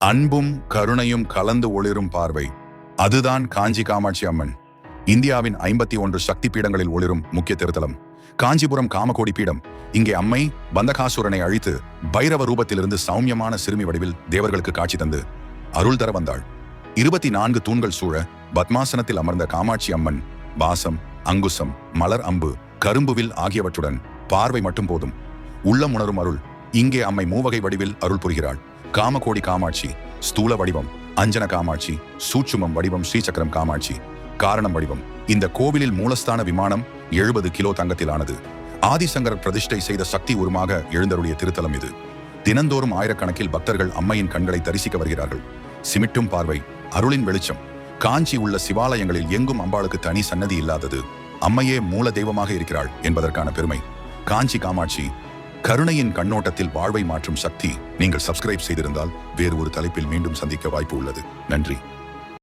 அன்பும் கருணையும் கலந்து ஒளிரும் பார்வை, அதுதான் காஞ்சி காமாட்சி அம்மன். இந்தியாவின் 51 சக்தி பீடங்களில் ஒளிரும் முக்கிய திருத்தலம் காஞ்சிபுரம் காமகோடி பீடம். இங்கே அம்மை பந்தகாசுரனை அழித்து பைரவ ரூபத்திலிருந்து சௌமியமான சிறுமி வடிவில் தேவர்களுக்கு காட்சி தந்து அருள் தர வந்தாள். 24 தூண்கள் சூழ பத்மாசனத்தில் அமர்ந்த காமாட்சி அம்மன் பாசம், அங்குசம், மலர் அம்பு, கரும்புவில் ஆகியவற்றுடன் பார்வை மட்டும் போதும், உள்ளம் உணரும் அருள். இங்கே அம்மை மூவகை வடிவில் அருள் புரிகிறாள். காமகோடி காமாட்சி ஸ்தூல வடிவம், அஞ்சன காமாட்சி சூட்சுமம் வடிவம், ஸ்ரீசக்கரம் காமாட்சி காரணம் வடிவம். இந்த கோவிலில் மூலஸ்தான விமானம் 70 கிலோ தங்கத்திலானது. ஆதிசங்கரர் பிரதிஷ்டை செய்த சக்தி உருமாக எழுந்தருடைய திருத்தலம் இது. தினந்தோறும் ஆயிரக்கணக்கில் பக்தர்கள் அம்மையின் கண்களை தரிசிக்க வருகிறார்கள். சிமிட்டும் பார்வை, அருளின் வெளிச்சம். காஞ்சி உள்ள சிவாலயங்களில் எங்கும் அம்பாளுக்கு தனி சன்னதி இல்லாதது. அம்மையே மூல தெய்வமாக இருக்கிறாள் என்பதற்கான பெருமை. காஞ்சி காமாட்சி கருணையின் கண்ணோட்டத்தில் வாழ்வை மாற்றும் சக்தி. நீங்கள் சப்ஸ்கிரைப் செய்திருந்தால் வேறு ஒரு தலைப்பில் மீண்டும் சந்திக்க வாய்ப்பு உள்ளது. நன்றி.